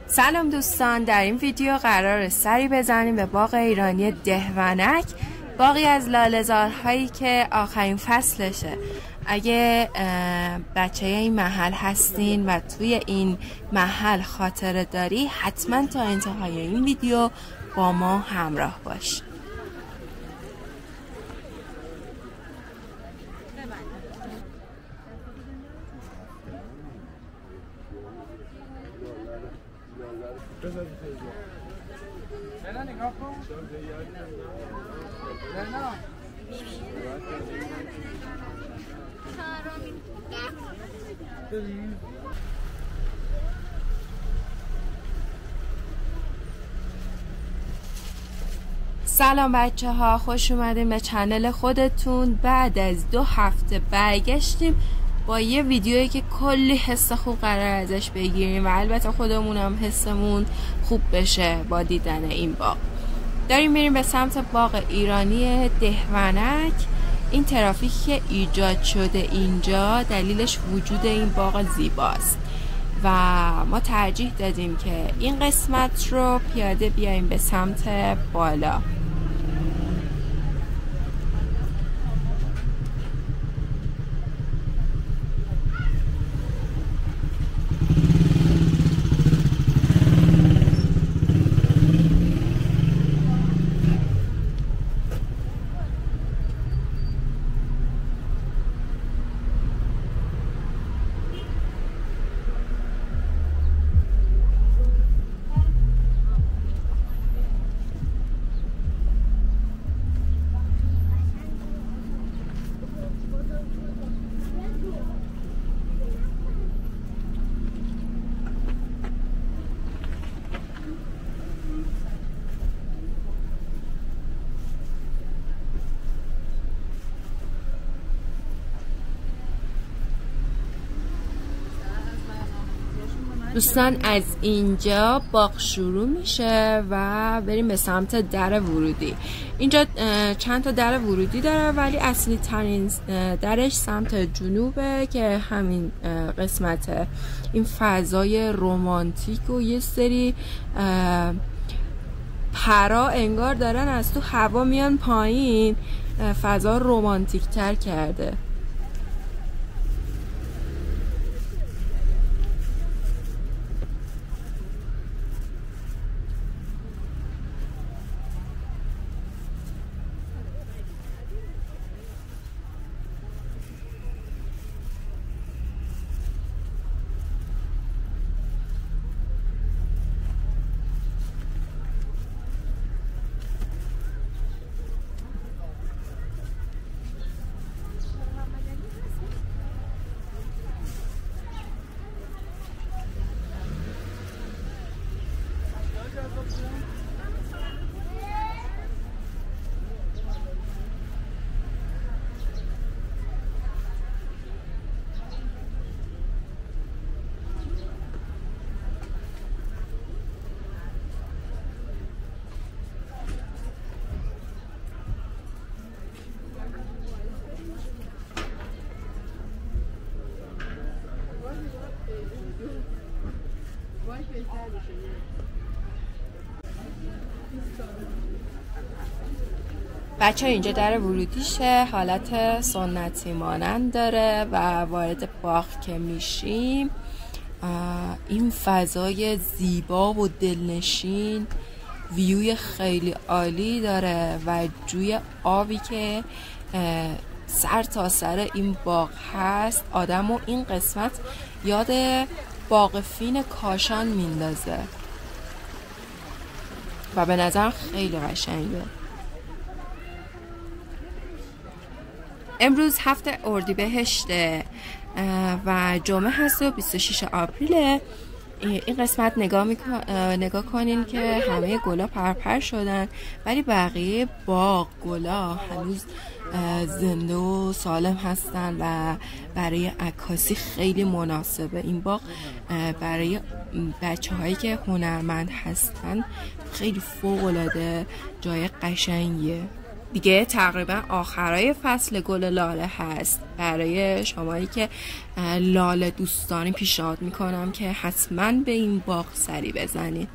سلام دوستان، در این ویدیو قرار سری بزنیم به باغ ایرانی دهونک، باغی از لاله‌زارهایی که آخرین فصلشه. اگه بچه این محل هستین و توی این محل خاطره داری، حتما تا انتهای این ویدیو با ما همراه باش. سلام بچه ها، خوش اومدین به چنل خودتون. بعد از 2 هفته برگشتیم با یه ویدیویی که کلی حس خوب قرار ازش بگیریم و البته خودمون هم حسمون خوب بشه با دیدن این باغ. داریم میریم به سمت باغ ایرانی دهونک. این ترافیکی که ایجاد شده اینجا دلیلش وجود این باغ زیباست و ما ترجیح دادیم که این قسمت رو پیاده بیایم به سمت بالا. دوستان، از اینجا باغ شروع میشه و بریم به سمت در ورودی. اینجا چند تا در ورودی داره ولی اصلی ترین درش سمت جنوبه که همین قسمته. این فضای رمانتیک و یه سری پرا انگار دارن از تو هوا میان پایین، فضا رمانتیک تر کرده. بچه اینجا در ورودیشه، حالت سنتی مانند داره و وارد باغ که میشیم این فضای زیبا و دلنشین، ویوی خیلی عالی داره و جوی آبی که سر تا سر این باغ هست آدمو این قسمت یاد باغ فین کاشان میندازه و به نظر خیلی قشنگه. امروز 7 اردیبهشته و جمعه هست و 26 آپریل. این قسمت نگاه کنین که همه گلا پرپر شدن ولی بقیه باغ گلا هنوز زنده و سالم هستن و برای عکاسی خیلی مناسبه. این باغ برای بچه هایی که هنرمند هستن خیلی فوق العاده جای قشنگیه. دیگه تقریبا آخرای فصل گل لاله هست. برای شمایی که لاله دوستانی پیشنهاد میکنم که حتما به این باغ سری بزنید.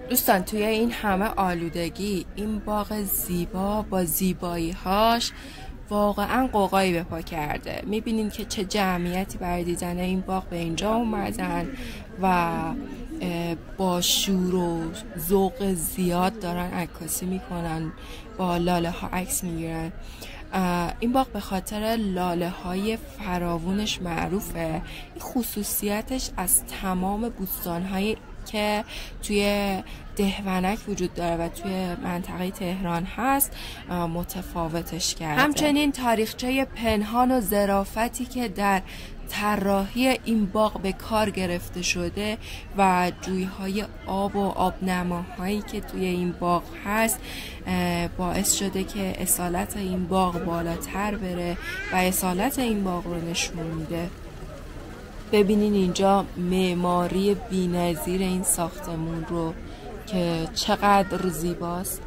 دوستان توی این همه آلودگی این باغ زیبا با زیبایی‌هاش واقعا قوقایی به پا کرده. میبینین که چه جمعیتی برای دیدن این باغ به اینجا اومدن و با شور و ذوق زیاد دارن عکاسی میکنن، با لاله ها عکس میگیرن. این باغ به خاطر لاله های فراوونش معروفه. این خصوصیتش از تمام بوستان های که توی دهونک وجود داره و توی منطقه تهران هست متفاوتش کرده. همچنین تاریخچه پنهان و ظرافتی که در طراحی این باغ به کار گرفته شده و جویهای آب و آبنماهایی که توی این باغ هست باعث شده که اصالت این باغ بالاتر بره و اصالت این باغ رو نشون میده. ببینین اینجا معماری بی‌نظیر این ساختمون رو که چقدر زیباست.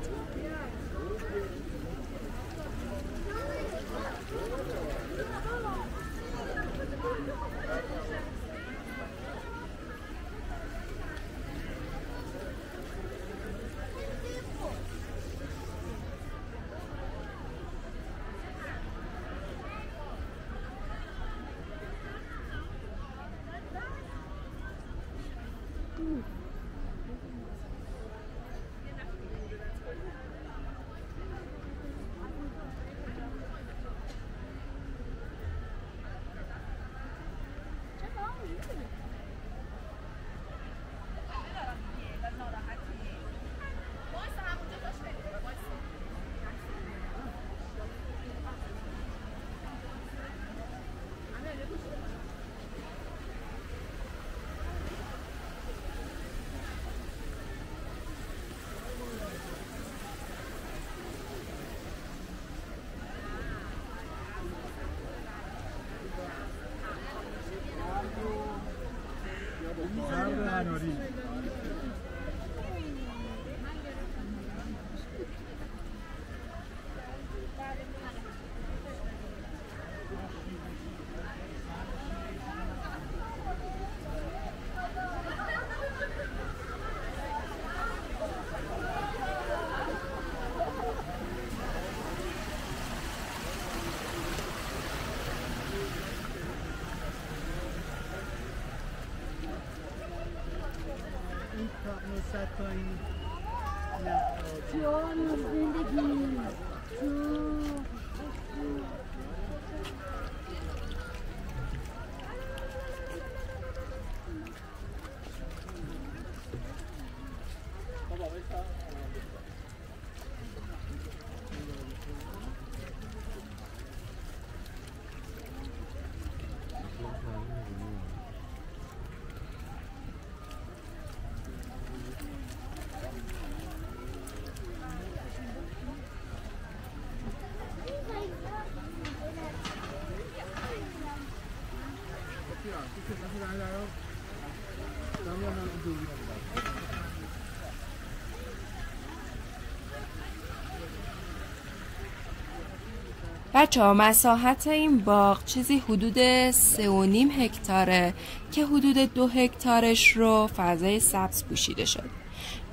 بچه‌ها مساحت این باغ چیزی حدود 3.5 هکتاره که حدود 2 هکتارش رو فضای سبز پوشیده شد.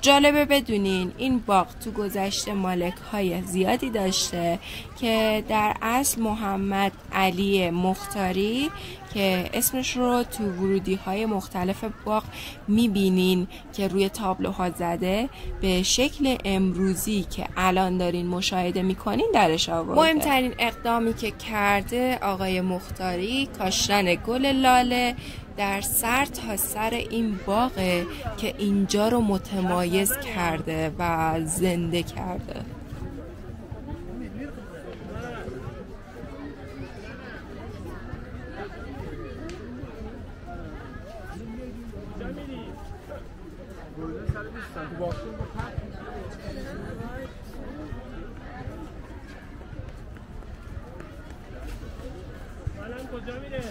جالبه بدونین این باغ تو گذشته مالک‌های زیادی داشته که در اصل محمد علی مختاری که اسمش رو تو ورودی‌های مختلف باغ می‌بینین که روی تابلوها زده، به شکل امروزی که الان دارین مشاهده می‌کنین درش آورده. مهمترین اقدامی که کرده آقای مختاری کاشتن گل لاله در سر تا سر این باغه که اینجا رو متمایز کرده و زنده کرده. کجا میره؟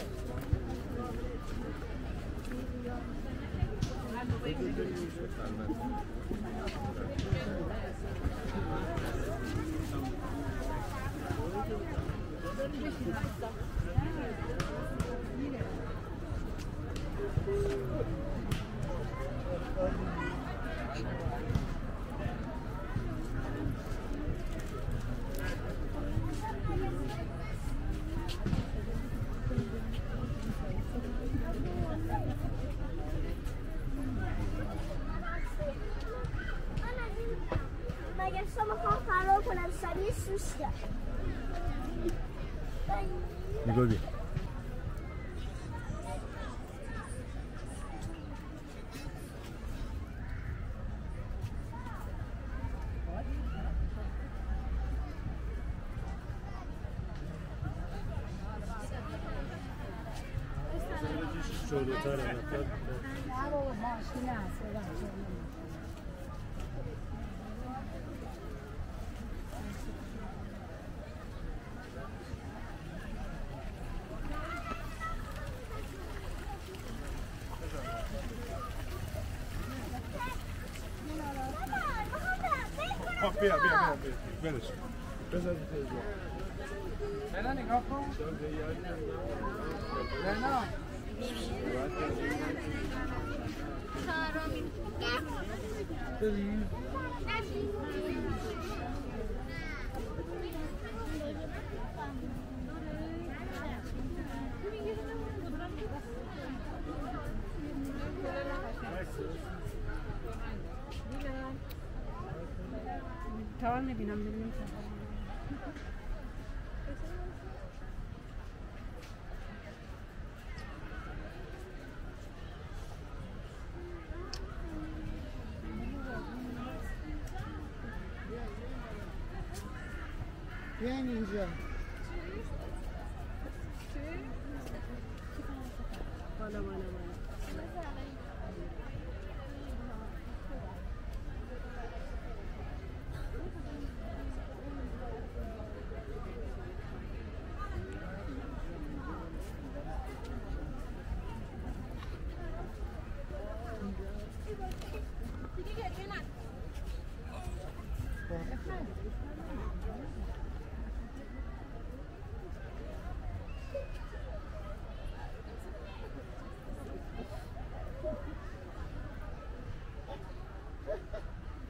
نگاه بیا. بیا بلش بذار نه نگاه کن نه تاول میبینم ببینیم بیاین اینجا بالا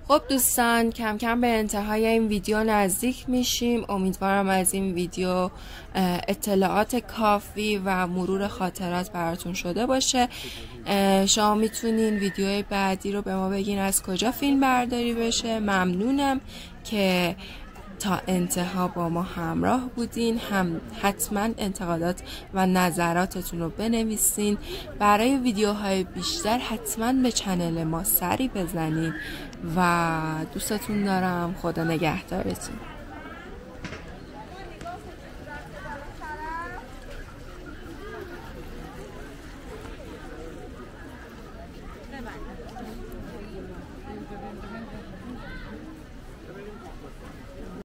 خب دوستان، کم کم به انتهای این ویدیو نزدیک میشیم. امیدوارم از این ویدیو اطلاعات کافی و مرور خاطرات براتون شده باشه. شما میتونین ویدیوهای بعدی رو به ما بگین از کجا فیلم برداری بشه. ممنونم که تا انتها با ما همراه بودین. حتما انتقادات و نظراتتون رو بنویسین. برای ویدیوهای بیشتر حتما به چنل ما سری بزنین و دوستتون دارم. خدا نگهدارتون.